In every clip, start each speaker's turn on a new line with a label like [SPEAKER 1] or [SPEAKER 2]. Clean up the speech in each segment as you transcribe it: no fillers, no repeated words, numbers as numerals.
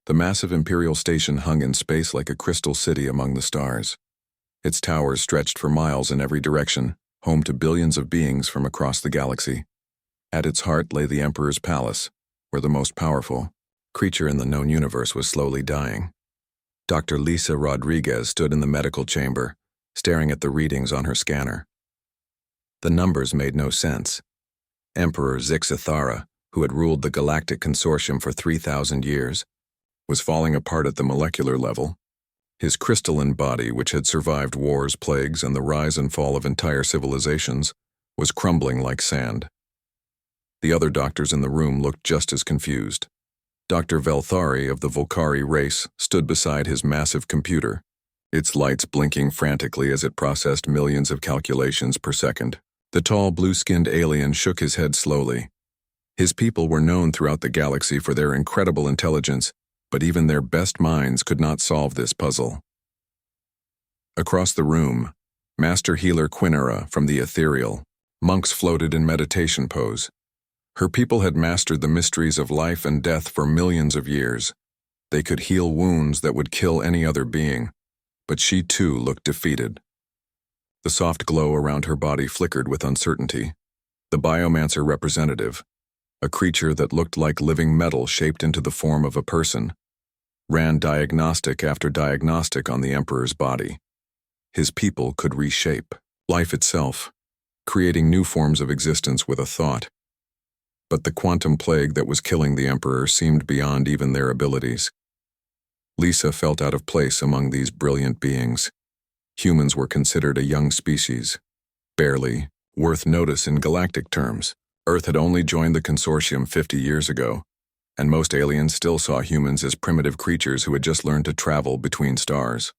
[SPEAKER 1] The massive Imperial station hung in space like a crystal city among the stars. Its towers stretched for miles in every direction, home to billions of beings from across the galaxy. At its heart lay the Emperor's palace, where the most powerful creature in the known universe was slowly dying. Dr. Lisa Rodriguez stood in the medical chamber, staring at the readings on her scanner. The numbers made no sense. Emperor Zixithara, who had ruled the Galactic Consortium for 3,000 years, was falling apart at the molecular level. His crystalline body, which had survived wars, plagues, and the rise and fall of entire civilizations, was crumbling like sand. The other doctors in the room looked just as confused. Dr. Velthari of the Volcari race stood beside his massive computer, its lights blinking frantically as it processed millions of calculations per second. The tall, blue-skinned alien shook his head slowly. His people were known throughout the galaxy for their incredible intelligence, but even their best minds could not solve this puzzle. Across the room, Master Healer Quinera from the Ethereal monks floated in meditation pose. Her people had mastered the mysteries of life and death for millions of years. They could heal wounds that would kill any other being, but she too looked defeated. The soft glow around her body flickered with uncertainty. The biomancer representative, a creature that looked like living metal shaped into the form of a person, ran diagnostic after diagnostic on the Emperor's body. His people could reshape life itself, creating new forms of existence with a thought. But the quantum plague that was killing the Emperor seemed beyond even their abilities. Lisa felt out of place among these brilliant beings. Humans were considered a young species, barely worth notice in galactic terms. Earth had only joined the consortium 50 years ago, and most aliens still saw humans as primitive creatures who had just learned to travel between stars.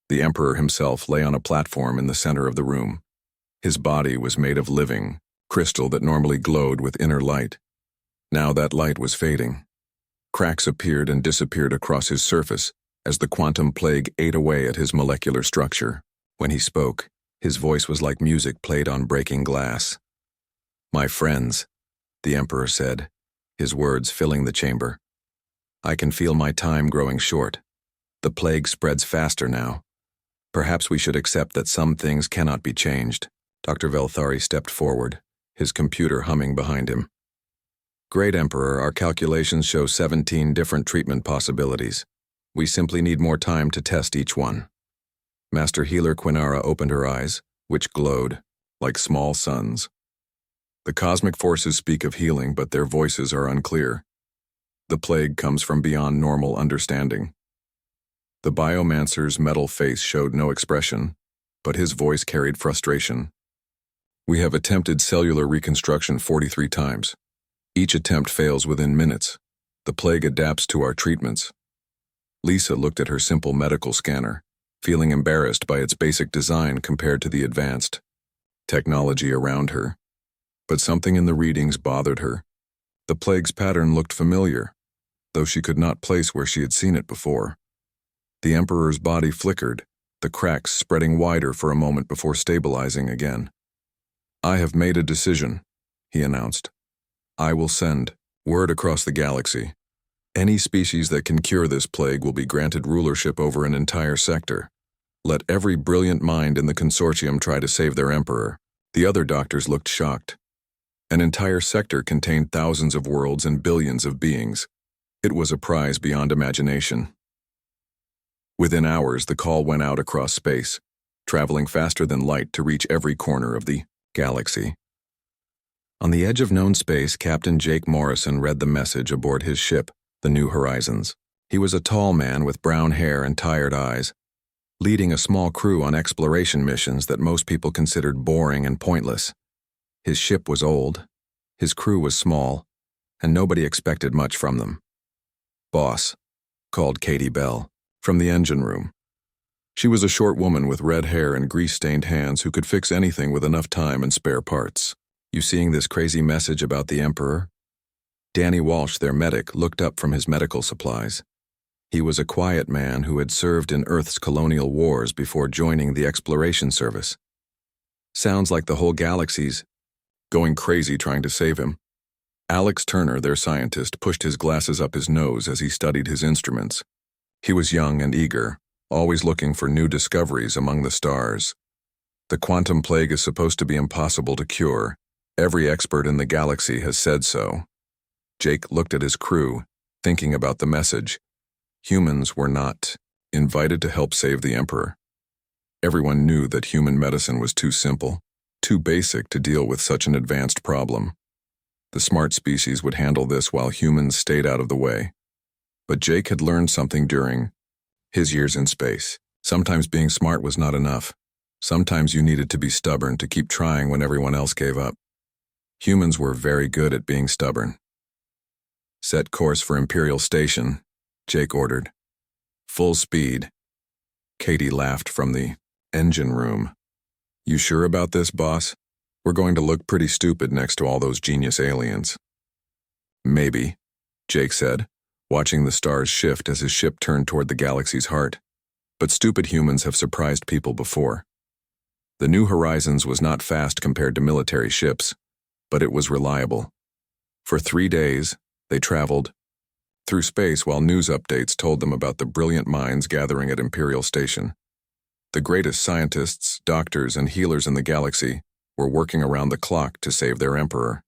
[SPEAKER 1] The Emperor himself lay on a platform in the center of the room. His body was made of living crystal that normally glowed with inner light. Now that light was fading. Cracks appeared and disappeared across his surface as the quantum plague ate away at his molecular structure. When he spoke, his voice was like music played on breaking glass. "My friends," the Emperor said, his words filling the chamber. "I can feel my time growing short. The plague spreads faster now. Perhaps we should accept that some things cannot be changed." Dr. Velthari stepped forward, his computer humming behind him. "Great Emperor, our calculations show 17 different treatment possibilities. We simply need more time to test each one." Master Healer Quinara opened her eyes, which glowed like small suns. "The cosmic forces speak of healing, but their voices are unclear. The plague comes from beyond normal understanding." The biomancer's metal face showed no expression, but his voice carried frustration. "We have attempted cellular reconstruction 43 times. Each attempt fails within minutes. The plague adapts to our treatments." Lisa looked at her simple medical scanner, feeling embarrassed by its basic design compared to the advanced technology around her. But something in the readings bothered her. The plague's pattern looked familiar, though she could not place where she had seen it before. The Emperor's body flickered, the cracks spreading wider for a moment before stabilizing again. "I have made a decision," he announced. "I will send word across the galaxy. Any species that can cure this plague will be granted rulership over an entire sector. Let every brilliant mind in the consortium try to save their Emperor." The other doctors looked shocked. An entire sector contained thousands of worlds and billions of beings. It was a prize beyond imagination. Within hours, the call went out across space, traveling faster than light to reach every corner of the galaxy. On the edge of known space, Captain Jake Morrison read the message aboard his ship, the New Horizons. He was a tall man with brown hair and tired eyes, leading a small crew on exploration missions that most people considered boring and pointless. His ship was old, his crew was small, and nobody expected much from them. "Boss," called Katie Bell, from the engine room. She was a short woman with red hair and grease-stained hands who could fix anything with enough time and spare parts. "You seeing this crazy message about the Emperor?" Danny Walsh, their medic, looked up from his medical supplies. He was a quiet man who had served in Earth's colonial wars before joining the exploration service. "Sounds like the whole galaxy's going crazy trying to save him." Alex Turner, their scientist, pushed his glasses up his nose as he studied his instruments. He was young and eager, always looking for new discoveries among the stars. The quantum plague is supposed to be impossible to cure. Every expert in the galaxy has said so. Jake looked at his crew, thinking about the message. Humans were not invited to help save the Emperor. Everyone knew that human medicine was too simple, too basic to deal with such an advanced problem. The smart species would handle this while humans stayed out of the way. But Jake had learned something during his years in space. Sometimes being smart was not enough. Sometimes you needed to be stubborn to keep trying when everyone else gave up. Humans were very good at being stubborn. "Set course for Imperial Station," Jake ordered. "Full speed." Katie laughed from the engine room. "You sure about this, boss? We're going to look pretty stupid next to all those genius aliens." "Maybe," Jake said, watching the stars shift as his ship turned toward the galaxy's heart. But stupid humans have surprised people before. The New Horizons was not fast compared to military ships, but it was reliable. For 3 days, they traveled through space while news updates told them about the brilliant minds gathering at Imperial Station. The greatest scientists, doctors, and healers in the galaxy were working around the clock to save their Emperor.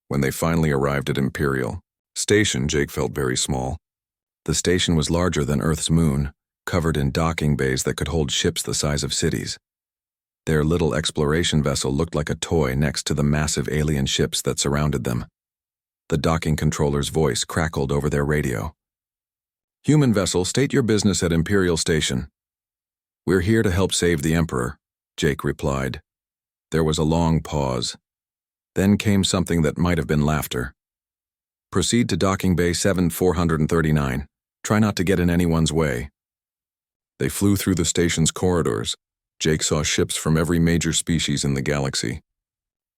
[SPEAKER 1] When they finally arrived at Imperial Station, Jake felt very small. The station was larger than Earth's moon, covered in docking bays that could hold ships the size of cities. Their little exploration vessel looked like a toy next to the massive alien ships that surrounded them. The docking controller's voice crackled over their radio. "Human vessel, state your business at Imperial Station." "We're here to help save the Emperor," Jake replied. There was a long pause. Then came something that might have been laughter. "Proceed to docking bay 7439. Try not to get in anyone's way." They flew through the station's corridors. Jake saw ships from every major species in the galaxy.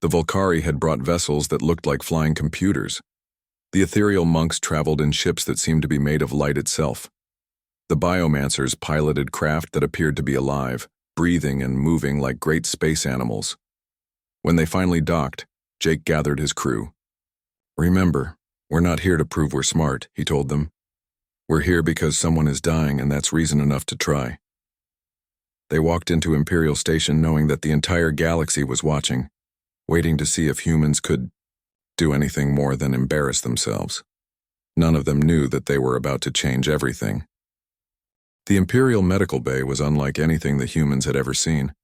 [SPEAKER 1] The Volcari had brought vessels that looked like flying computers. The ethereal monks traveled in ships that seemed to be made of light itself. The biomancers piloted craft that appeared to be alive, breathing and moving like great space animals. When they finally docked, Jake gathered his crew. "Remember, we're not here to prove we're smart," he told them. "We're here because someone is dying, and that's reason enough to try." They walked into Imperial Station knowing that the entire galaxy was watching, waiting to see if humans could do anything more than embarrass themselves. None of them knew that they were about to change everything. The Imperial Medical Bay was unlike anything the humans had ever seen.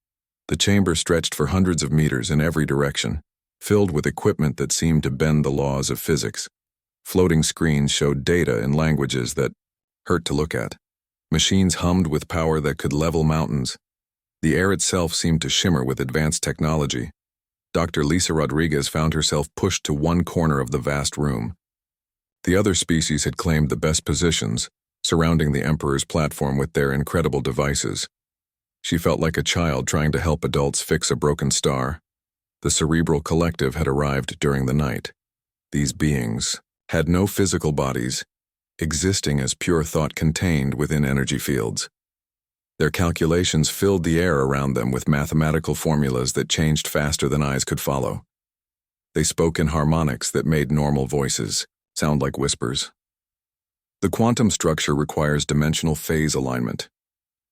[SPEAKER 1] The chamber stretched for hundreds of meters in every direction, filled with equipment that seemed to bend the laws of physics. Floating screens showed data in languages that hurt to look at. Machines hummed with power that could level mountains. The air itself seemed to shimmer with advanced technology. Dr. Lisa Rodriguez found herself pushed to one corner of the vast room. The other species had claimed the best positions, surrounding the Emperor's platform with their incredible devices. She felt like a child trying to help adults fix a broken star. The Cerebral Collective had arrived during the night. These beings had no physical bodies, existing as pure thought contained within energy fields. Their calculations filled the air around them with mathematical formulas that changed faster than eyes could follow. They spoke in harmonics that made normal voices sound like whispers. The quantum structure requires dimensional phase alignment.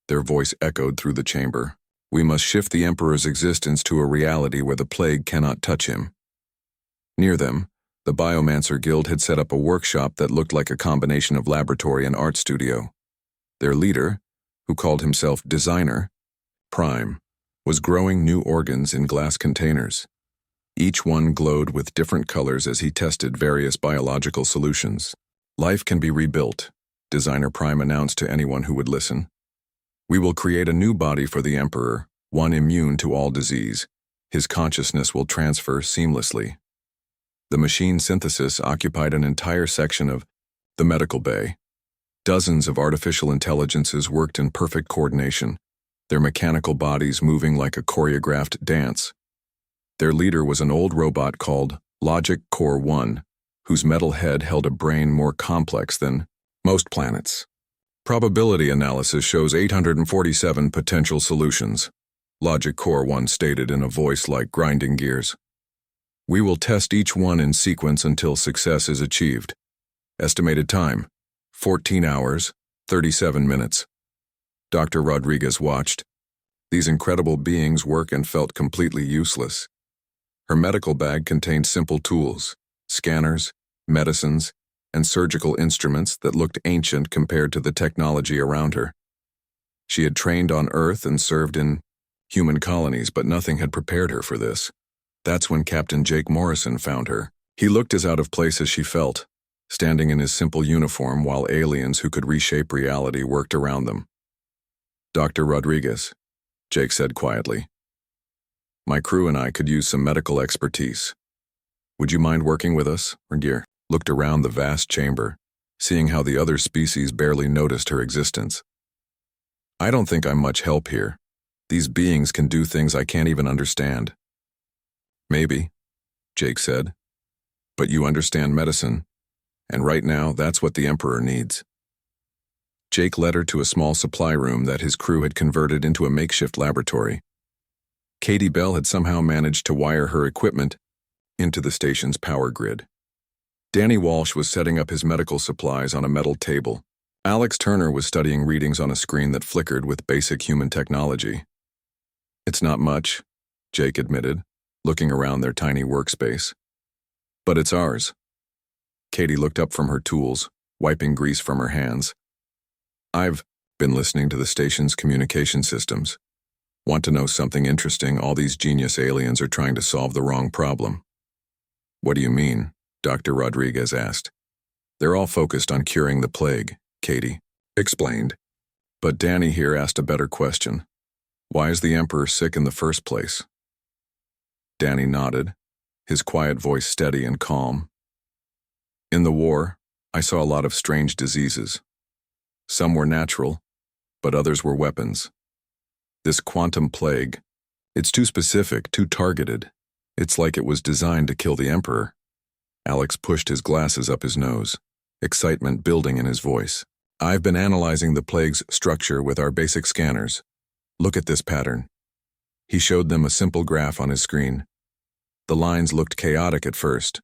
[SPEAKER 1] Their voice echoed through the chamber. "We must shift the Emperor's existence to a reality where the plague cannot touch him." Near them, the Biomancer Guild had set up a workshop that looked like a combination of laboratory and art studio. Their leader, who called himself Designer, Prime, was growing new organs in glass containers. Each one glowed with different colors as he tested various biological solutions. "Life can be rebuilt," Designer Prime announced to anyone who would listen. "We will create a new body for the Emperor, one immune to all disease. His consciousness will transfer seamlessly." The machine synthesis occupied an entire section of the medical bay. Dozens of artificial intelligences worked in perfect coordination, their mechanical bodies moving like a choreographed dance. Their leader was an old robot called Logic Core 1, whose metal head held a brain more complex than most planets. "Probability analysis shows 847 potential solutions," Logic Core 1 stated in a voice like grinding gears. We will test each one in sequence until success is achieved. Estimated time, 14 hours, 37 minutes. Dr. Rodriguez watched. These incredible beings work and felt completely useless. Her medical bag contained simple tools, scanners, medicines, and surgical instruments that looked ancient compared to the technology around her. She had trained on Earth and served in human colonies, but nothing had prepared her for this. That's when Captain Jake Morrison found her. He looked as out of place as she felt, standing in his simple uniform while aliens who could reshape reality worked around them. "Dr. Rodriguez," Jake said quietly. "My crew and I could use some medical expertise. Would you mind working with us?" Regier looked around the vast chamber, seeing how the other species barely noticed her existence. "I don't think I'm much help here. These beings can do things I can't even understand." "Maybe," Jake said. "But you understand medicine, and right now that's what the Emperor needs." Jake led her to a small supply room that his crew had converted into a makeshift laboratory. Katie Bell had somehow managed to wire her equipment into the station's power grid. Danny Walsh was setting up his medical supplies on a metal table. Alex Turner was studying readings on a screen that flickered with basic human technology. "It's not much," Jake admitted, looking around their tiny workspace. "But it's ours." Katie looked up from her tools, wiping grease from her hands. "I've been listening to the station's communication systems. Want to know something interesting? All these genius aliens are trying to solve the wrong problem." "What do you mean?" Dr. Rodriguez asked. "They're all focused on curing the plague," Katie explained. But Danny here asked a better question. "Why is the Emperor sick in the first place?" Danny nodded, his quiet voice steady and calm. "In the war, I saw a lot of strange diseases. Some were natural, but others were weapons. This quantum plague, it's too specific, too targeted. It's like it was designed to kill the Emperor." Alex pushed his glasses up his nose, excitement building in his voice. "I've been analyzing the plague's structure with our basic scanners. Look at this pattern." He showed them a simple graph on his screen. The lines looked chaotic at first,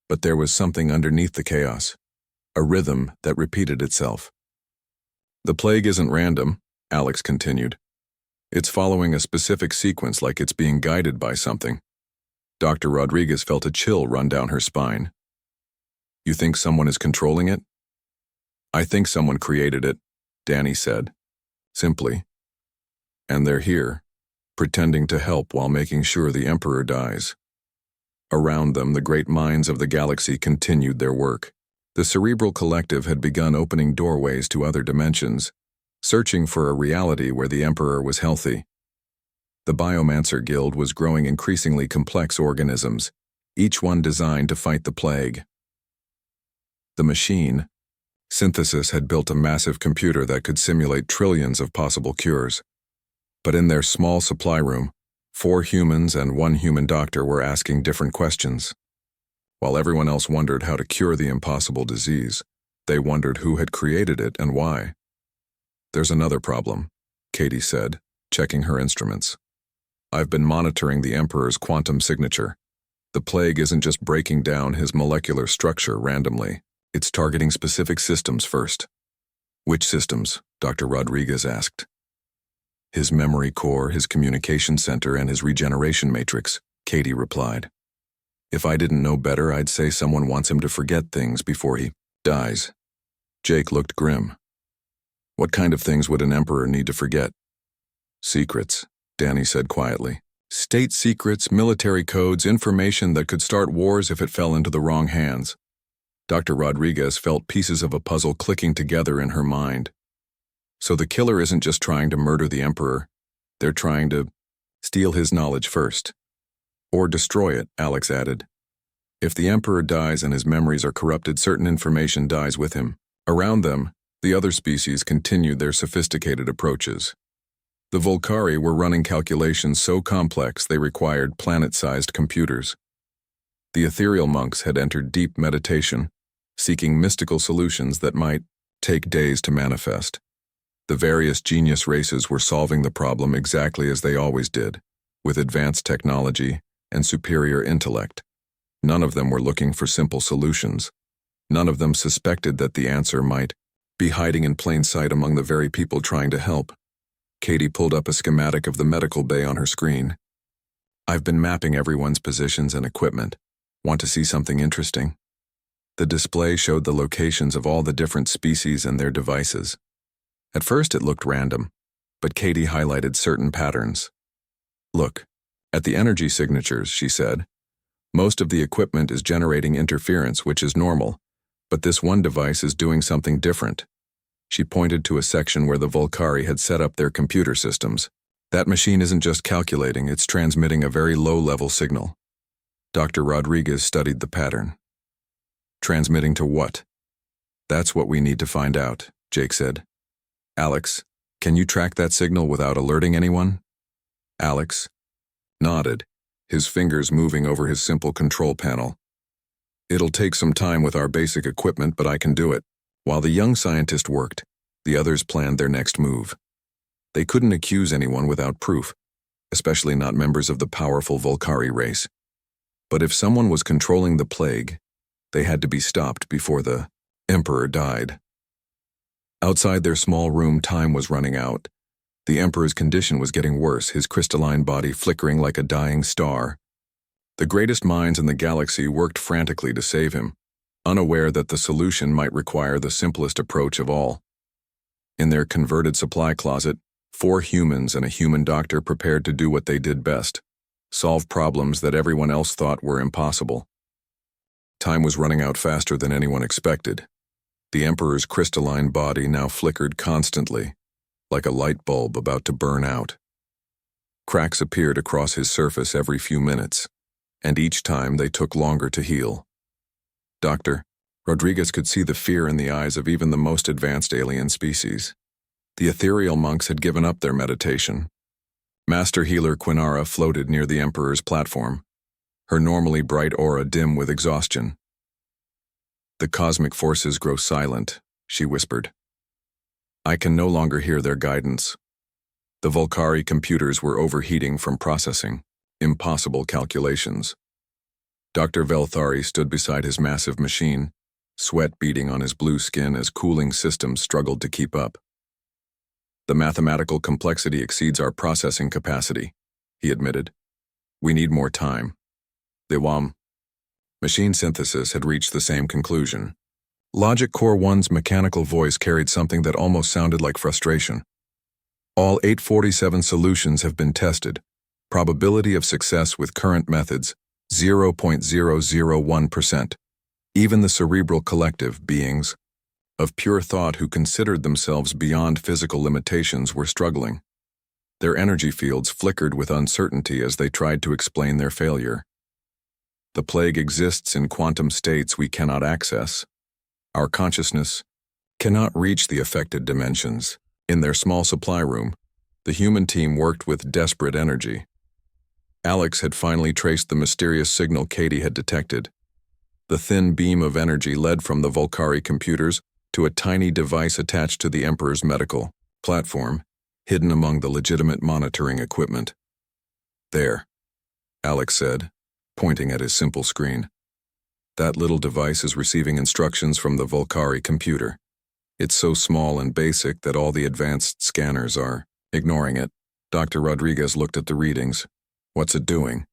[SPEAKER 1] but there was something underneath the chaos, a rhythm that repeated itself. "The plague isn't random," Alex continued. "It's following a specific sequence, like it's being guided by something." Dr. Rodriguez felt a chill run down her spine. "You think someone is controlling it?" "I think someone created it," Danny said, simply. "And they're here, pretending to help while making sure the Emperor dies." Around them, the great minds of the galaxy continued their work. The Cerebral Collective had begun opening doorways to other dimensions, searching for a reality where the Emperor was healthy. The Biomancer Guild was growing increasingly complex organisms, each one designed to fight the plague. The machine, Synthesis, had built a massive computer that could simulate trillions of possible cures. But in their small supply room, 4 humans and 1 human doctor were asking different questions. While everyone else wondered how to cure the impossible disease, they wondered who had created it and why. "There's another problem," Katie said, checking her instruments. "I've been monitoring the Emperor's quantum signature. The plague isn't just breaking down his molecular structure randomly. It's targeting specific systems first." "Which systems?" Dr. Rodriguez asked. "His memory core, his communication center, and his regeneration matrix," Katie replied. "If I didn't know better, I'd say someone wants him to forget things before he dies." Jake looked grim. "What kind of things would an Emperor need to forget?" "Secrets," Danny said quietly. "State secrets, military codes, information that could start wars if it fell into the wrong hands." Dr. Rodriguez felt pieces of a puzzle clicking together in her mind. So the killer isn't just trying to murder the Emperor. They're trying to steal his knowledge first. Or destroy it, Alex added. If the Emperor dies and his memories are corrupted, certain information dies with him. Around them, the other species continued their sophisticated approaches. The Volcari were running calculations so complex they required planet-sized computers. The ethereal monks had entered deep meditation, seeking mystical solutions that might take days to manifest. The various genius races were solving the problem exactly as they always did, with advanced technology and superior intellect. None of them were looking for simple solutions. None of them suspected that the answer might be hiding in plain sight among the very people trying to help. Katie pulled up a schematic of the medical bay on her screen. "I've been mapping everyone's positions and equipment. Want to see something interesting?" The display showed the locations of all the different species and their devices. At first it looked random, but Katie highlighted certain patterns. "Look, at the energy signatures," she said. "Most of the equipment is generating interference, which is normal, but this one device is doing something different." She pointed to a section where the Volcari had set up their computer systems. "That machine isn't just calculating, it's transmitting a very low-level signal." Dr. Rodriguez studied the pattern. "Transmitting to what?" "That's what we need to find out," Jake said. "Alex, can you track that signal without alerting anyone?" Alex nodded, his fingers moving over his simple control panel. "It'll take some time with our basic equipment, but I can do it." While the young scientist worked, the others planned their next move. They couldn't accuse anyone without proof, especially not members of the powerful Volcari race. But if someone was controlling the plague, they had to be stopped before the Emperor died. Outside their small room, time was running out. The Emperor's condition was getting worse, his crystalline body flickering like a dying star. The greatest minds in the galaxy worked frantically to save him, unaware that the solution might require the simplest approach of all. In their converted supply closet, 4 humans and a human doctor prepared to do what they did best: solve problems that everyone else thought were impossible. Time was running out faster than anyone expected. The Emperor's crystalline body now flickered constantly, like a light bulb about to burn out. Cracks appeared across his surface every few minutes, and each time they took longer to heal. Dr. Rodriguez could see the fear in the eyes of even the most advanced alien species. The ethereal monks had given up their meditation. Master healer Quinara floated near the Emperor's platform, her normally bright aura dim with exhaustion. "The cosmic forces grow silent," she whispered. "I can no longer hear their guidance." The Volcari computers were overheating from processing impossible calculations. Dr. Velthari stood beside his massive machine, sweat beading on his blue skin as cooling systems struggled to keep up. "The mathematical complexity exceeds our processing capacity," he admitted. "We need more time." The machine synthesis had reached the same conclusion. Logic Core 1's mechanical voice carried something that almost sounded like frustration. "All 847 solutions have been tested. Probability of success with current methods, 0.001%. Even the cerebral collective, beings of pure thought who considered themselves beyond physical limitations, were struggling. Their energy fields flickered with uncertainty as they tried to explain their failure. The plague exists in quantum states we cannot access. Our consciousness cannot reach the affected dimensions." In their small supply room, the human team worked with desperate energy. Alex had finally traced the mysterious signal Katie had detected. The thin beam of energy led from the Volcari computers to a tiny device attached to the Emperor's medical platform, hidden among the legitimate monitoring equipment. "There," Alex said, pointing at his simple screen. "That little device is receiving instructions from the Volcari computer. It's so small and basic that all the advanced scanners are ignoring it." Dr. Rodriguez looked at the readings. "What's it doing?"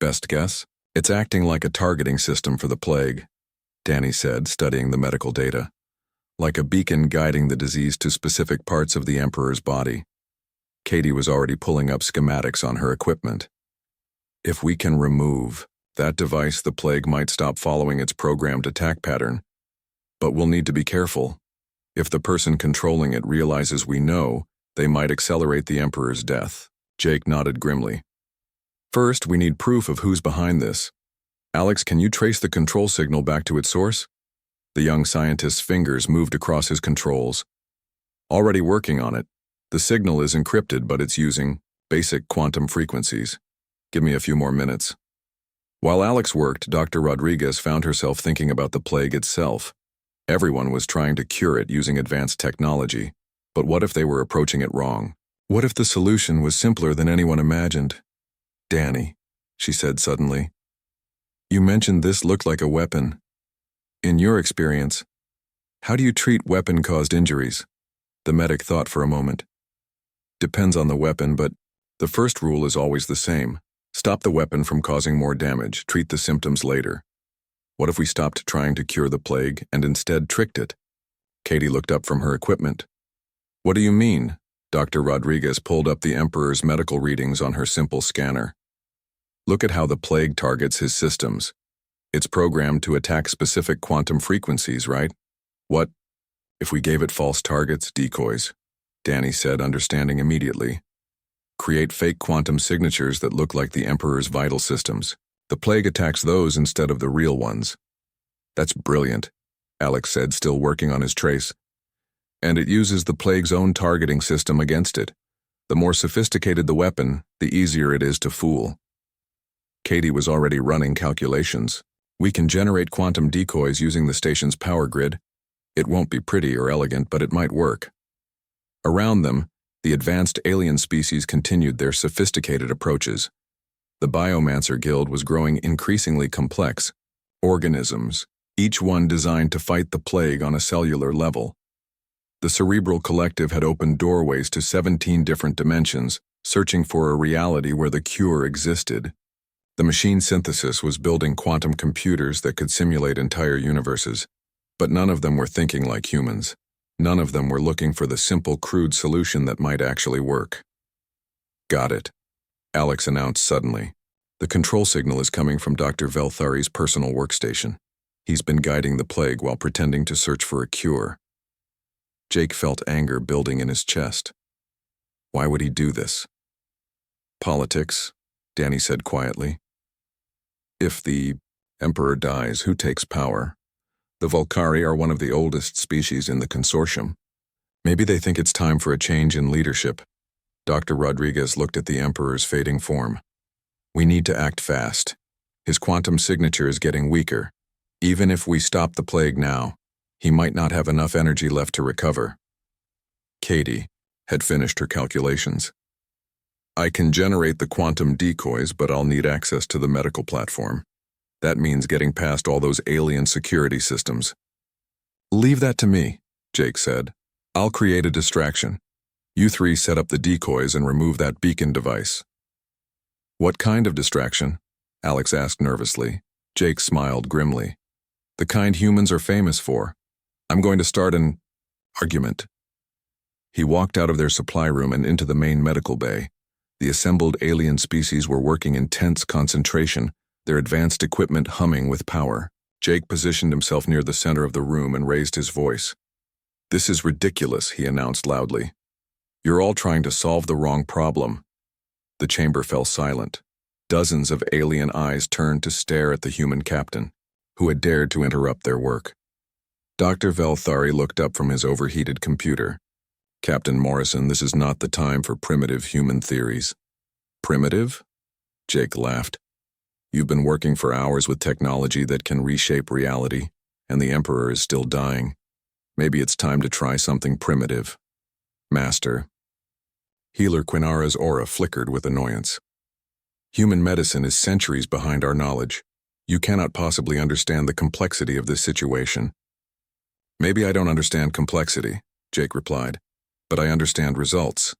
[SPEAKER 1] "Best guess? It's acting like a targeting system for the plague," Danny said, studying the medical data. "Like a beacon guiding the disease to specific parts of the Emperor's body." Katie was already pulling up schematics on her equipment. "If we can remove that device, the plague might stop following its programmed attack pattern. But we'll need to be careful. If the person controlling it realizes we know, they might accelerate the Emperor's death." Jake nodded grimly. "First, we need proof of who's behind this. Alex, can you trace the control signal back to its source?" The young scientist's fingers moved across his controls. "Already working on it. The signal is encrypted, but it's using basic quantum frequencies. Give me a few more minutes." While Alex worked, Dr. Rodriguez found herself thinking about the plague itself. Everyone was trying to cure it using advanced technology, but what if they were approaching it wrong? What if the solution was simpler than anyone imagined? Danny, she said suddenly. You mentioned this looked like a weapon. In your experience, how do you treat weapon-caused injuries? The medic thought for a moment. Depends on the weapon, but the first rule is always the same. Stop the weapon from causing more damage, treat the symptoms later. What if we stopped trying to cure the plague and instead tricked it? Katie looked up from her equipment. What do you mean? Dr. Rodriguez pulled up the Emperor's medical readings on her simple scanner. Look at how the plague targets his systems. It's programmed to attack specific quantum frequencies, right? What if we gave it false targets, decoys? Danny said, understanding immediately. Create fake quantum signatures that look like the Emperor's vital systems. The plague attacks those instead of the real ones. That's brilliant, Alex said, still working on his trace. And it uses the plague's own targeting system against it. The more sophisticated the weapon, the easier it is to fool. Katie was already running calculations. We can generate quantum decoys using the station's power grid. It won't be pretty or elegant, but it might work. Around them, the advanced alien species continued their sophisticated approaches. The Biomancer Guild was growing increasingly complex. Organisms, each one designed to fight the plague on a cellular level. The Cerebral Collective had opened doorways to 17 different dimensions, searching for a reality where the cure existed. The machine synthesis was building quantum computers that could simulate entire universes, but none of them were thinking like humans. None of them were looking for the simple, crude solution that might actually work. Got it, Alex announced suddenly. The control signal is coming from Dr. Velthari's personal workstation. He's been guiding the plague while pretending to search for a cure. Jake felt anger building in his chest. Why would he do this? Politics, Danny said quietly. If the Emperor dies, who takes power? The Volcari are one of the oldest species in the consortium. Maybe they think it's time for a change in leadership. Dr. Rodriguez looked at the Emperor's fading form. We need to act fast. His quantum signature is getting weaker. Even if we stop the plague now, he might not have enough energy left to recover. Katie had finished her calculations. I can generate the quantum decoys, but I'll need access to the medical platform. That means getting past all those alien security systems. Leave that to me, Jake said. I'll create a distraction. You three set up the decoys and remove that beacon device. What kind of distraction? Alex asked nervously. Jake smiled grimly. The kind humans are famous for. I'm going to start an argument. He walked out of their supply room and into the main medical bay. The assembled alien species were working in tense concentration, their advanced equipment humming with power. Jake positioned himself near the center of the room and raised his voice. This is ridiculous, he announced loudly. You're all trying to solve the wrong problem. The chamber fell silent. Dozens of alien eyes turned to stare at the human captain, who had dared to interrupt their work. Dr. Velthari looked up from his overheated computer. Captain Morrison, this is not the time for primitive human theories. Primitive? Jake laughed. You've been working for hours with technology that can reshape reality, and the Emperor is still dying. Maybe it's time to try something primitive. Master. Healer Quinara's aura flickered with annoyance. Human medicine is centuries behind our knowledge. You cannot possibly understand the complexity of this situation. Maybe I don't understand complexity, Jake replied, but I understand results.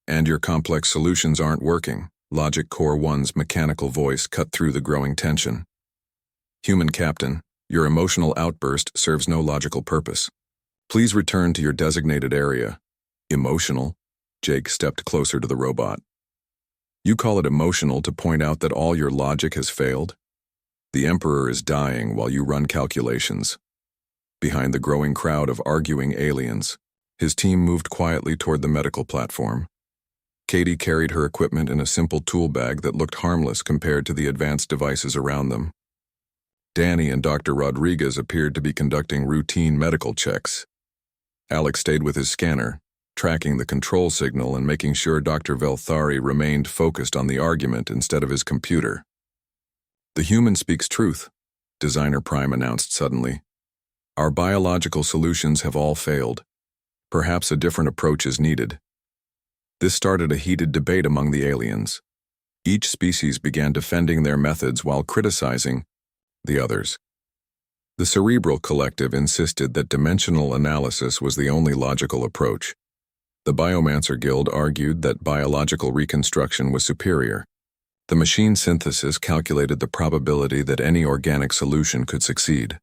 [SPEAKER 1] And your complex solutions aren't working. Logic Core 1's mechanical voice cut through the growing tension. Human Captain, your emotional outburst serves no logical purpose. Please return to your designated area. Emotional? Jake stepped closer to the robot. You call it emotional to point out that all your logic has failed? The Emperor is dying while you run calculations. Behind the growing crowd of arguing aliens, his team moved quietly toward the medical platform. Katie carried her equipment in a simple tool bag that looked harmless compared to the advanced devices around them. Danny and Dr. Rodriguez appeared to be conducting routine medical checks. Alex stayed with his scanner, tracking the control signal and making sure Dr. Velthari remained focused on the argument instead of his computer. The human speaks truth, Designer Prime announced suddenly. Our biological solutions have all failed. Perhaps a different approach is needed. This started a heated debate among the aliens. Each species began defending their methods while criticizing the others. The Cerebral Collective insisted that dimensional analysis was the only logical approach. The Biomancer Guild argued that biological reconstruction was superior. The machine synthesis calculated the probability that any organic solution could succeed.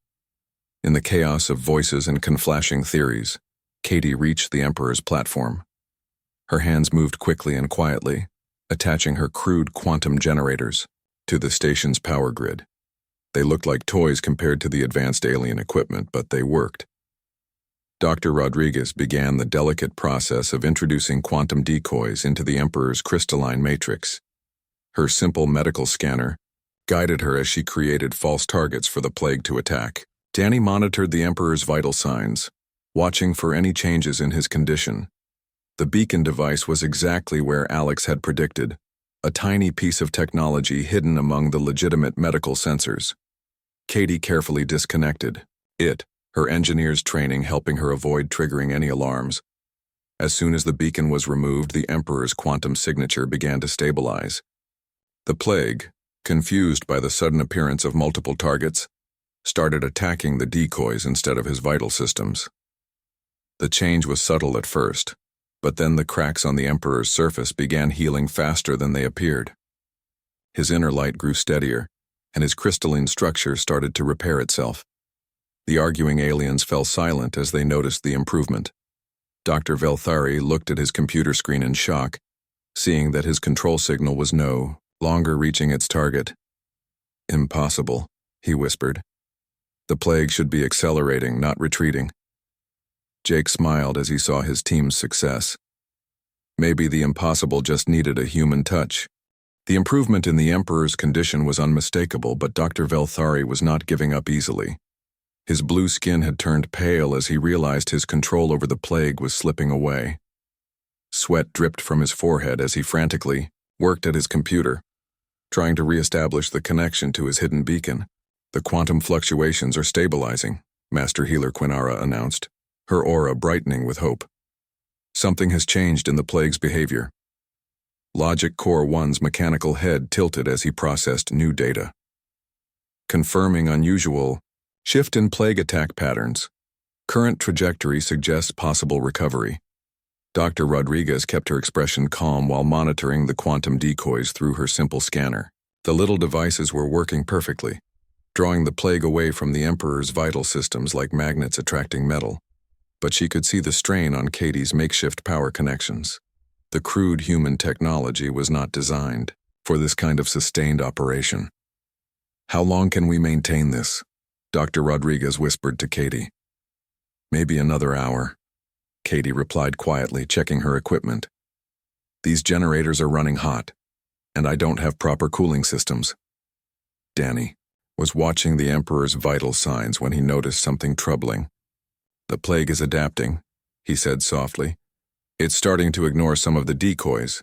[SPEAKER 1] In the chaos of voices and conflashing theories, Katie reached the Emperor's platform. Her hands moved quickly and quietly, attaching her crude quantum generators to the station's power grid. They looked like toys compared to the advanced alien equipment, but they worked. Dr. Rodriguez began the delicate process of introducing quantum decoys into the Emperor's crystalline matrix. Her simple medical scanner guided her as she created false targets for the plague to attack. Danny monitored the Emperor's vital signs, watching for any changes in his condition. The beacon device was exactly where Alex had predicted, a tiny piece of technology hidden among the legitimate medical sensors. Katie carefully disconnected it, her engineer's training helping her avoid triggering any alarms. As soon as the beacon was removed, the Emperor's quantum signature began to stabilize. The plague, confused by the sudden appearance of multiple targets, started attacking the decoys instead of his vital systems. The change was subtle at first, but then the cracks on the Emperor's surface began healing faster than they appeared. His inner light grew steadier, and his crystalline structure started to repair itself. The arguing aliens fell silent as they noticed the improvement. Dr. Velthari looked at his computer screen in shock, seeing that his control signal was no longer reaching its target. "Impossible," he whispered. "The plague should be accelerating, not retreating." Jake smiled as he saw his team's success. Maybe the impossible just needed a human touch. The improvement in the Emperor's condition was unmistakable, but Dr. Velthari was not giving up easily. His blue skin had turned pale as he realized his control over the plague was slipping away. Sweat dripped from his forehead as he frantically worked at his computer, trying to reestablish the connection to his hidden beacon. "The quantum fluctuations are stabilizing," Master Healer Quinara announced, her aura brightening with hope. "Something has changed in the plague's behavior." Logic Core 1's mechanical head tilted as he processed new data. Confirming unusual shift in plague attack patterns. Current trajectory suggests possible recovery. Dr. Rodriguez kept her expression calm while monitoring the quantum decoys through her simple scanner. The little devices were working perfectly, drawing the plague away from the Emperor's vital systems like magnets attracting metal. But she could see the strain on Katie's makeshift power connections. The crude human technology was not designed for this kind of sustained operation. "How long can we maintain this?" Dr. Rodriguez whispered to Katie. "Maybe another hour," Katie replied quietly, checking her equipment. "These generators are running hot, and I don't have proper cooling systems." Danny was watching the Emperor's vital signs when he noticed something troubling. "The plague is adapting," he said softly. "It's starting to ignore some of the decoys."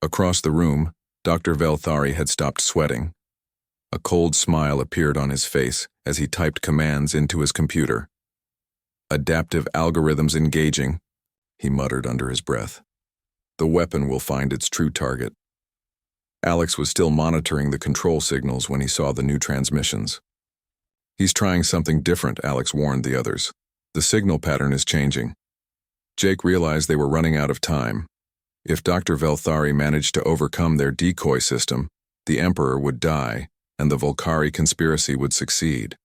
[SPEAKER 1] Across the room, Dr. Velthari had stopped sweating. A cold smile appeared on his face as he typed commands into his computer. "Adaptive algorithms engaging," he muttered under his breath. "The weapon will find its true target." Alex was still monitoring the control signals when he saw the new transmissions. "He's trying something different," Alex warned the others. "The signal pattern is changing." Jake realized they were running out of time. If Dr. Velthari managed to overcome their decoy system, the Emperor would die, and the Volcari conspiracy would succeed.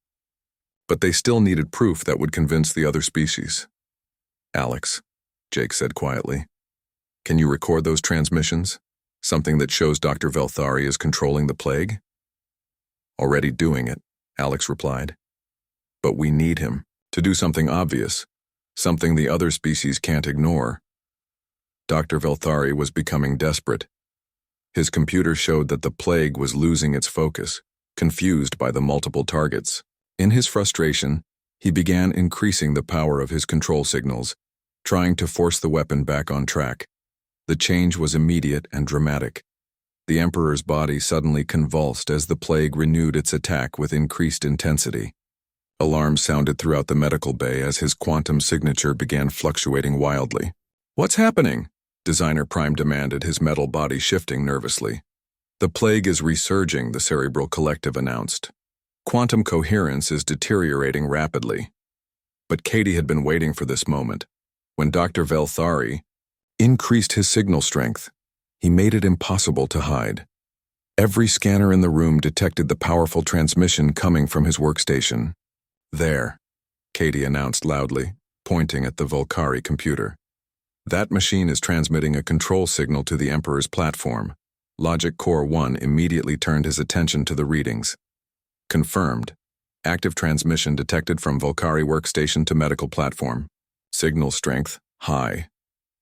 [SPEAKER 1] But they still needed proof that would convince the other species. "Alex," Jake said quietly, "can you record those transmissions? Something that shows Dr. Velthari is controlling the plague?" "Already doing it," Alex replied. "But we need him to do something obvious, something the other species can't ignore." Dr. Velthari was becoming desperate. His computer showed that the plague was losing its focus, confused by the multiple targets. In his frustration, he began increasing the power of his control signals, trying to force the weapon back on track. The change was immediate and dramatic. The Emperor's body suddenly convulsed as the plague renewed its attack with increased intensity. Alarms sounded throughout the medical bay as his quantum signature began fluctuating wildly. "What's happening?" Designer Prime demanded, his metal body shifting nervously. The plague is resurging, the Cerebral Collective announced. Quantum coherence is deteriorating rapidly. But Katie had been waiting for this moment. When Dr. Velthari increased his signal strength, he made it impossible to hide. Every scanner in the room detected the powerful transmission coming from his workstation. There, Katie announced loudly, pointing at the Volcari computer. That machine is transmitting a control signal to the Emperor's platform. Logic Core 1 immediately turned his attention to the readings. Confirmed. Active transmission detected from Volcari workstation to medical platform. Signal strength, high.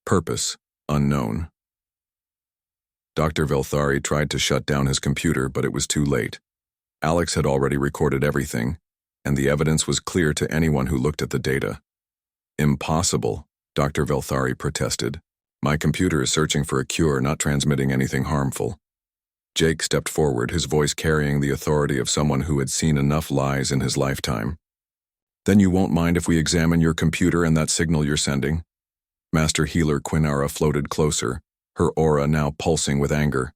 [SPEAKER 1] Purpose, unknown. Dr. Velthari tried to shut down his computer, but it was too late. Alex had already recorded everything, and the evidence was clear to anyone who looked at the data. Impossible, Dr. Velthari protested. My computer is searching for a cure, not transmitting anything harmful. Jake stepped forward, his voice carrying the authority of someone who had seen enough lies in his lifetime. Then you won't mind if we examine your computer and that signal you're sending? Master Healer Quinara floated closer, her aura now pulsing with anger.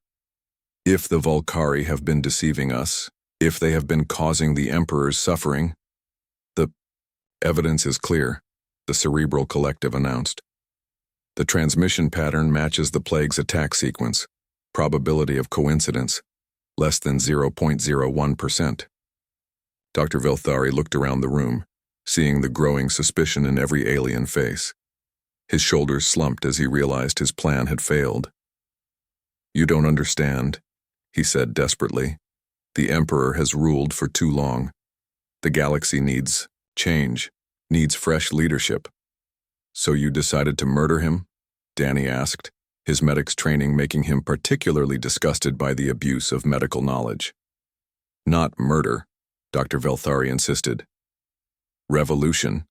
[SPEAKER 1] If the Volcari have been deceiving us, if they have been causing the Emperor's suffering, the evidence is clear, the Cerebral Collective announced. The transmission pattern matches the plague's attack sequence. Probability of coincidence, less than 0.01%. Dr. Velthari looked around the room, seeing the growing suspicion in every alien face. His shoulders slumped as he realized his plan had failed. You don't understand, he said desperately. The Emperor has ruled for too long. The galaxy needs change, needs fresh leadership. So you decided to murder him? Danny asked, his medic's training making him particularly disgusted by the abuse of medical knowledge. Not murder, Dr. Velthari insisted. Revolution.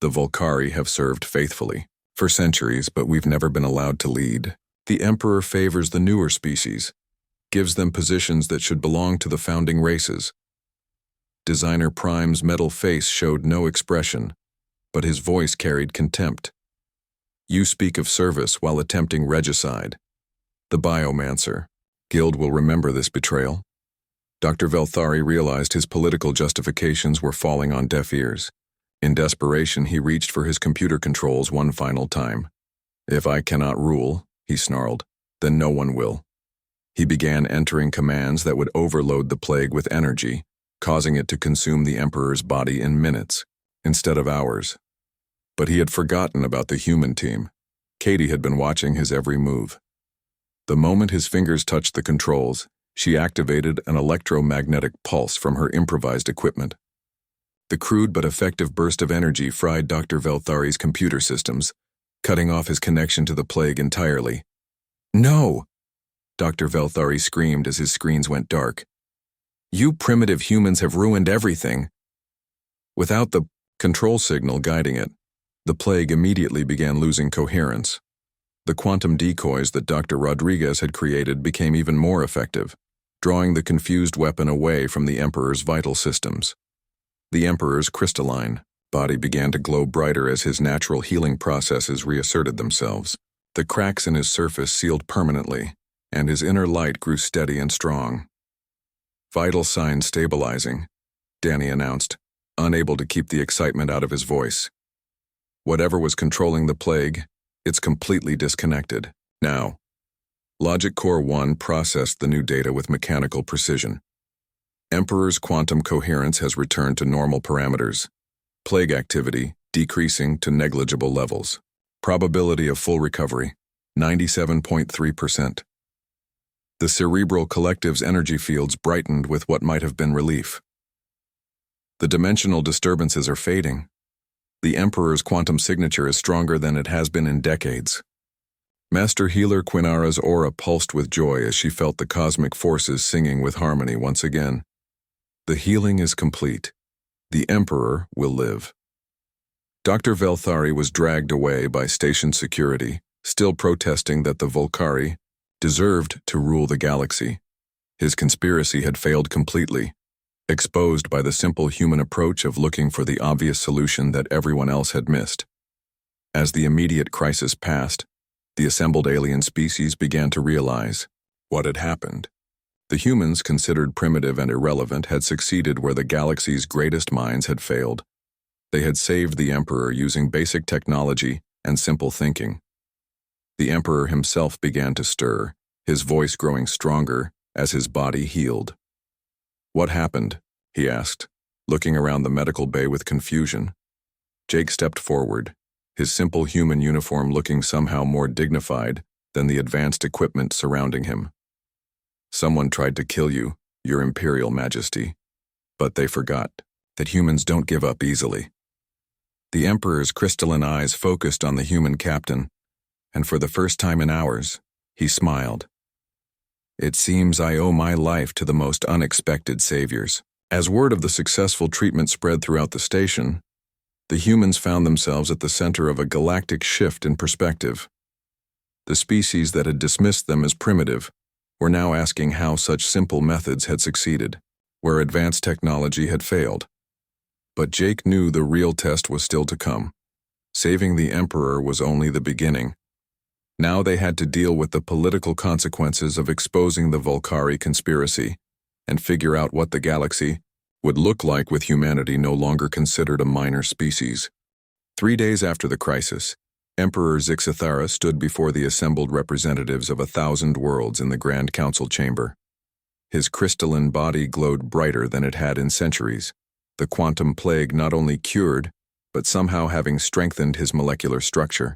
[SPEAKER 1] The Volcari have served faithfully for centuries, but we've never been allowed to lead. The Emperor favors the newer species, gives them positions that should belong to the founding races. Designer Prime's metal face showed no expression, but his voice carried contempt. You speak of service while attempting regicide. The Biomancer. Guild will remember this betrayal. Dr. Velthari realized his political justifications were falling on deaf ears. In desperation, he reached for his computer controls one final time. If I cannot rule, he snarled, then no one will. He began entering commands that would overload the plague with energy, causing it to consume the Emperor's body in minutes, instead of hours. But he had forgotten about the human team. Katie had been watching his every move. The moment his fingers touched the controls, she activated an electromagnetic pulse from her improvised equipment. The crude but effective burst of energy fried Dr. Velthari's computer systems, cutting off his connection to the plague entirely. No! Dr. Velthari screamed as his screens went dark. You primitive humans have ruined everything. Without the control signal guiding it, the plague immediately began losing coherence. The quantum decoys that Dr. Rodriguez had created became even more effective, drawing the confused weapon away from the Emperor's vital systems. The Emperor's crystalline body began to glow brighter as his natural healing processes reasserted themselves. The cracks in his surface sealed permanently, and his inner light grew steady and strong. Vital signs stabilizing, Danny announced, unable to keep the excitement out of his voice. Whatever was controlling the plague, it's completely disconnected. Now, Logic Core 1 processed the new data with mechanical precision. Emperor's quantum coherence has returned to normal parameters. Plague activity decreasing to negligible levels. Probability of full recovery, 97.3%. The Cerebral Collective's energy fields brightened with what might have been relief. The dimensional disturbances are fading. The Emperor's quantum signature is stronger than it has been in decades. Master Healer Quinara's aura pulsed with joy as she felt the cosmic forces singing with harmony once again. The healing is complete. The Emperor will live. Dr. Velthari was dragged away by station security, still protesting that the Volcari deserved to rule the galaxy. His conspiracy had failed completely, exposed by the simple human approach of looking for the obvious solution that everyone else had missed. As the immediate crisis passed, the assembled alien species began to realize what had happened. The humans, considered primitive and irrelevant, had succeeded where the galaxy's greatest minds had failed. They had saved the Emperor using basic technology and simple thinking. The Emperor himself began to stir, his voice growing stronger as his body healed. "What happened?" he asked, looking around the medical bay with confusion. Jake stepped forward, his simple human uniform looking somehow more dignified than the advanced equipment surrounding him. "Someone tried to kill you, Your Imperial Majesty, but they forgot that humans don't give up easily." The Emperor's crystalline eyes focused on the human captain, and for the first time in hours, he smiled. "It seems I owe my life to the most unexpected saviors." As word of the successful treatment spread throughout the station, the humans found themselves at the center of a galactic shift in perspective. The species that had dismissed them as primitive were now asking how such simple methods had succeeded, where advanced technology had failed. But Jake knew the real test was still to come. Saving the Emperor was only the beginning. Now they had to deal with the political consequences of exposing the Volcari conspiracy and figure out what the galaxy would look like with humanity no longer considered a minor species. 3 days after the crisis, Emperor Zixathara stood before the assembled representatives of 1,000 worlds in the Grand Council chamber. His crystalline body glowed brighter than it had in centuries, the quantum plague not only cured, but somehow having strengthened his molecular structure.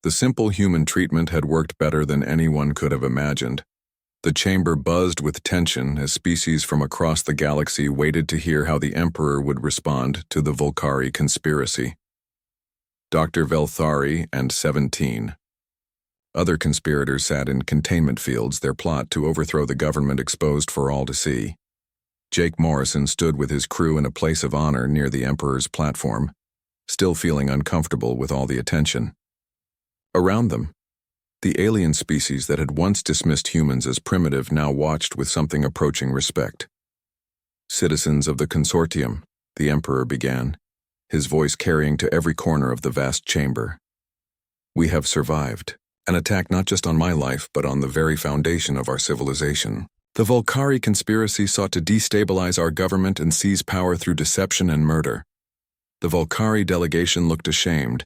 [SPEAKER 1] The simple human treatment had worked better than anyone could have imagined. The chamber buzzed with tension as species from across the galaxy waited to hear how the Emperor would respond to the Volcari conspiracy. Dr. Velthari and 17. Other conspirators sat in containment fields, their plot to overthrow the government exposed for all to see. Jake Morrison stood with his crew in a place of honor near the Emperor's platform, still feeling uncomfortable with all the attention. Around them, the alien species that had once dismissed humans as primitive now watched with something approaching respect. "Citizens of the Consortium," the Emperor began, his voice carrying to every corner of the vast chamber. "We have survived an attack not just on my life but on the very foundation of our civilization. The Volcari conspiracy sought to destabilize our government and seize power through deception and murder." The Volcari delegation looked ashamed,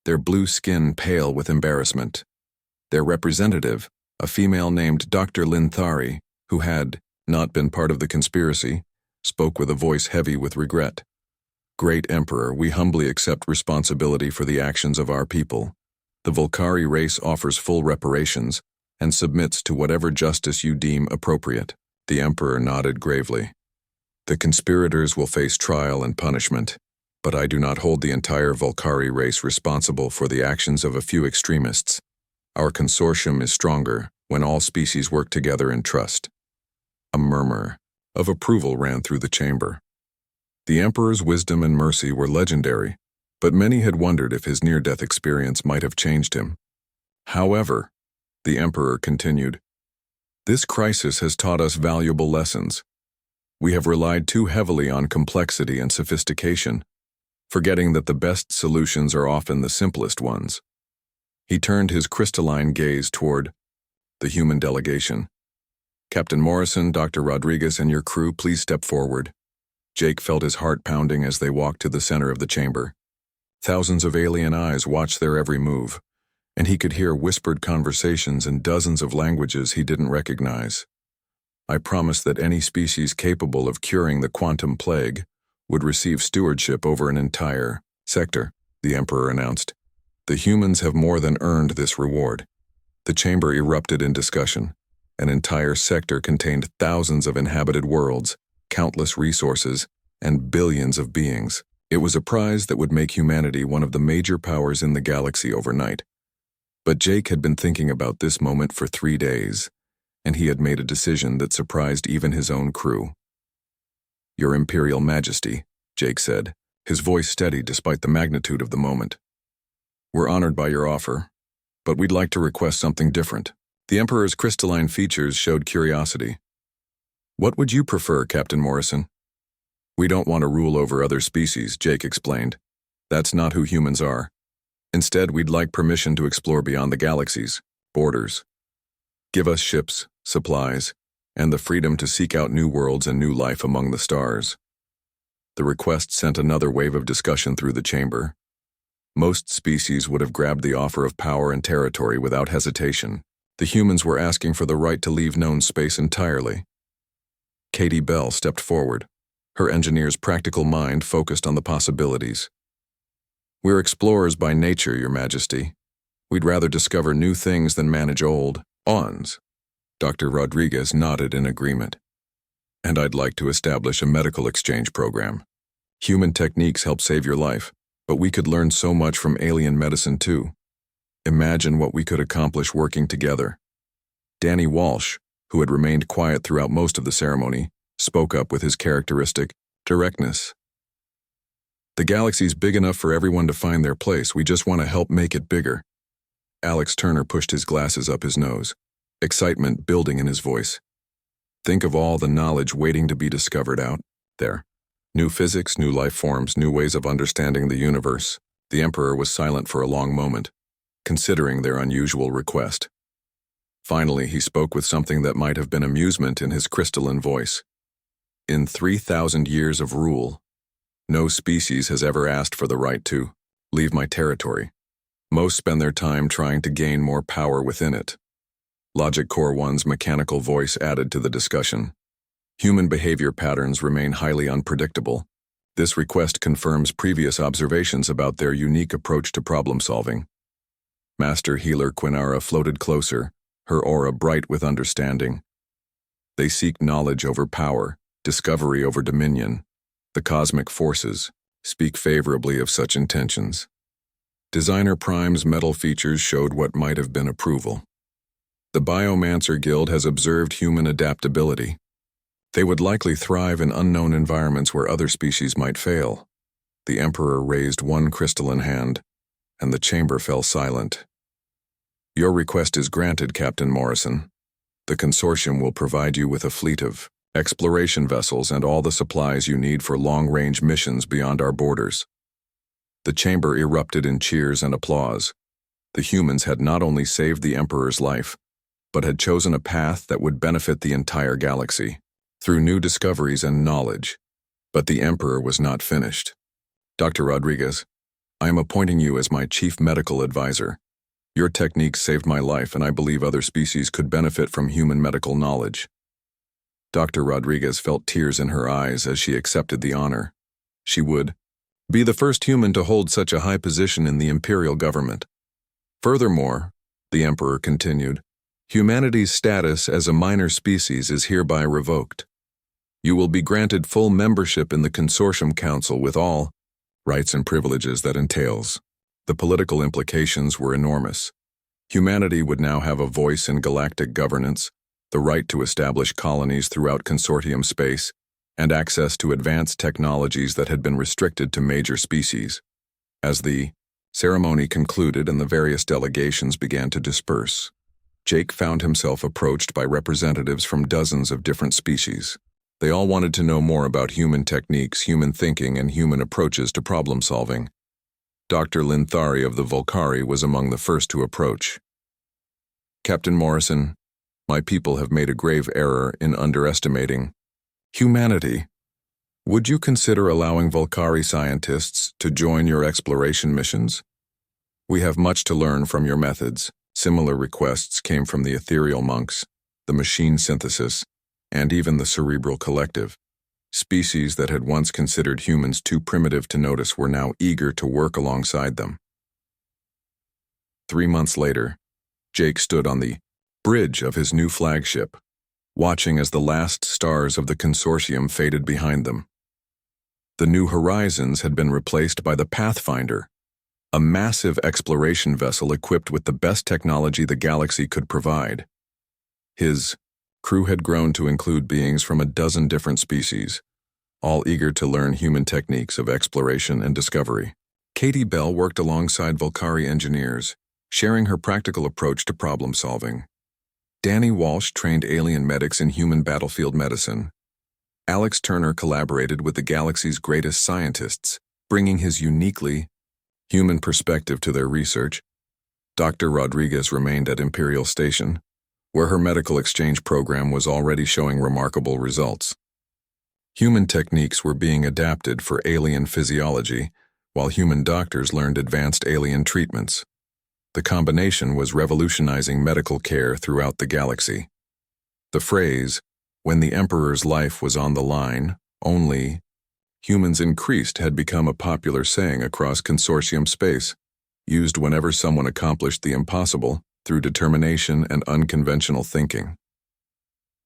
[SPEAKER 1] their blue skin pale with embarrassment. Their representative, a female named Dr. Linthari, who had not been part of the conspiracy, spoke with a voice heavy with regret. "Great Emperor, we humbly accept responsibility for the actions of our people. The Volcari race offers full reparations and submits to whatever justice you deem appropriate." The Emperor nodded gravely. "The conspirators will face trial and punishment, but I do not hold the entire Volcari race responsible for the actions of a few extremists. Our consortium is stronger when all species work together in trust." A murmur of approval ran through the chamber. The Emperor's wisdom and mercy were legendary, but many had wondered if his near-death experience might have changed him. "However," the Emperor continued, "this crisis has taught us valuable lessons. We have relied too heavily on complexity and sophistication, forgetting that the best solutions are often the simplest ones." He turned his crystalline gaze toward the human delegation. "Captain Morrison, Dr. Rodriguez, and your crew, please step forward." Jake felt his heart pounding as they walked to the center of the chamber. Thousands of alien eyes watched their every move, and he could hear whispered conversations in dozens of languages he didn't recognize. "I promise that any species capable of curing the quantum plague would receive stewardship over an entire sector," the Emperor announced. "The humans have more than earned this reward." The chamber erupted in discussion. An entire sector contained thousands of inhabited worlds, countless resources, and billions of beings. It was a prize that would make humanity one of the major powers in the galaxy overnight. But Jake had been thinking about this moment for 3 days, and he had made a decision that surprised even his own crew. "Your Imperial Majesty," Jake said, his voice steady despite the magnitude of the moment. "We're honored by your offer, but we'd like to request something different." The Emperor's crystalline features showed curiosity. "What would you prefer, Captain Morrison?" "We don't want to rule over other species," Jake explained. "That's not who humans are. Instead, we'd like permission to explore beyond the galaxy's borders. Give us ships, supplies, and the freedom to seek out new worlds and new life among the stars. The request sent another wave of discussion through the chamber. Most species would have grabbed the offer of power and territory without hesitation. The humans were asking for the right to leave known space entirely. Katie Bell stepped forward, her engineer's practical mind focused on the possibilities. "We're explorers by nature, Your Majesty. We'd rather discover new things than manage old ons." Dr. Rodriguez nodded in agreement. "And I'd like to establish a medical exchange program. Human techniques help save your life, but we could learn so much from alien medicine too. Imagine what we could accomplish working together." Danny Walsh, who had remained quiet throughout most of the ceremony, spoke up with his characteristic directness. "The galaxy's big enough for everyone to find their place. We just want to help make it bigger." Alex Turner pushed his glasses up his nose, excitement building in his voice. "Think of all the knowledge waiting to be discovered out there. New physics, new life forms, new ways of understanding the universe." The Emperor was silent for a long moment, considering their unusual request. Finally, he spoke with something that might have been amusement in his crystalline voice. "In 3,000 years of rule, no species has ever asked for the right to leave my territory. Most spend their time trying to gain more power within it." Logic Core 1's mechanical voice added to the discussion. "Human behavior patterns remain highly unpredictable. This request confirms previous observations about their unique approach to problem-solving." Master Healer Quinara floated closer, her aura bright with understanding. "They seek knowledge over power, discovery over dominion. The cosmic forces speak favorably of such intentions." Designer Prime's metal features showed what might have been approval. "The Biomancer Guild has observed human adaptability. They would likely thrive in unknown environments where other species might fail." The Emperor raised one crystalline hand, and the chamber fell silent. "Your request is granted, Captain Morrison. The consortium will provide you with a fleet of exploration vessels and all the supplies you need for long-range missions beyond our borders." The chamber erupted in cheers and applause. The humans had not only saved the Emperor's life, but had chosen a path that would benefit the entire galaxy through new discoveries and knowledge. But the Emperor was not finished. "Dr. Rodriguez, I am appointing you as my chief medical advisor. Your techniques saved my life, and I believe other species could benefit from human medical knowledge." Dr. Rodriguez felt tears in her eyes as she accepted the honor. She would be the first human to hold such a high position in the imperial government. "Furthermore," the Emperor continued, "humanity's status as a minor species is hereby revoked. You will be granted full membership in the Consortium Council with all rights and privileges that entails." The political implications were enormous. Humanity would now have a voice in galactic governance, the right to establish colonies throughout consortium space, and access to advanced technologies that had been restricted to major species. As the ceremony concluded and the various delegations began to disperse, Jake found himself approached by representatives from dozens of different species. They all wanted to know more about human techniques, human thinking, and human approaches to problem-solving. Dr. Linthari of the Volcari was among the first to approach. "Captain Morrison, my people have made a grave error in underestimating humanity. Would you consider allowing Volcari scientists to join your exploration missions? We have much to learn from your methods." Similar requests came from the ethereal monks, the machine synthesis, and even the cerebral collective. Species that had once considered humans too primitive to notice were now eager to work alongside them. 3 months later, Jake stood on the bridge of his new flagship, watching as the last stars of the consortium faded behind them. The New Horizons had been replaced by the Pathfinder, a massive exploration vessel equipped with the best technology the galaxy could provide. His crew had grown to include beings from a dozen different species, all eager to learn human techniques of exploration and discovery. Katie Bell worked alongside Volcari engineers, sharing her practical approach to problem-solving. Danny Walsh trained alien medics in human battlefield medicine. Alex Turner collaborated with the galaxy's greatest scientists, bringing his uniquely human perspective to their research. Dr. Rodriguez remained at Imperial Station, where her medical exchange program was already showing remarkable results. Human techniques were being adapted for alien physiology, while human doctors learned advanced alien treatments. The combination was revolutionizing medical care throughout the galaxy. The phrase, "when the Emperor's life was on the line, only humans increased," had become a popular saying across consortium space, used whenever someone accomplished the impossible through determination and unconventional thinking.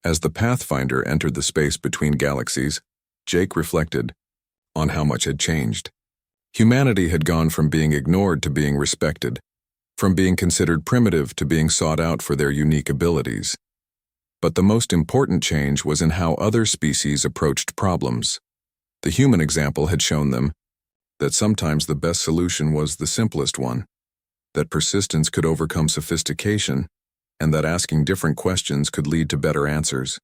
[SPEAKER 1] As the Pathfinder entered the space between galaxies, Jake reflected on how much had changed. Humanity had gone from being ignored to being respected, from being considered primitive to being sought out for their unique abilities. But the most important change was in how other species approached problems. The human example had shown them that sometimes the best solution was the simplest one, that persistence could overcome sophistication, and that asking different questions could lead to better answers.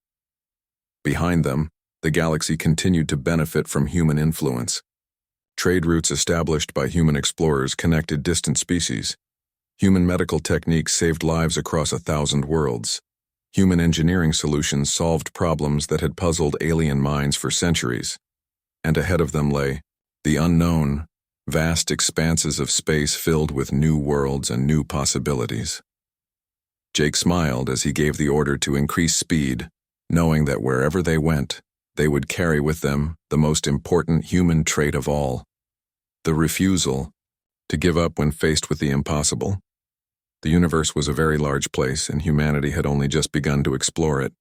[SPEAKER 1] Behind them, the galaxy continued to benefit from human influence. Trade routes established by human explorers connected distant species. Human medical techniques saved lives across 1,000 worlds. Human engineering solutions solved problems that had puzzled alien minds for centuries. And ahead of them lay the unknown, vast expanses of space filled with new worlds and new possibilities. Jake smiled as he gave the order to increase speed, knowing that wherever they went, they would carry with them the most important human trait of all: the refusal to give up when faced with the impossible. The universe was a very large place, and humanity had only just begun to explore it.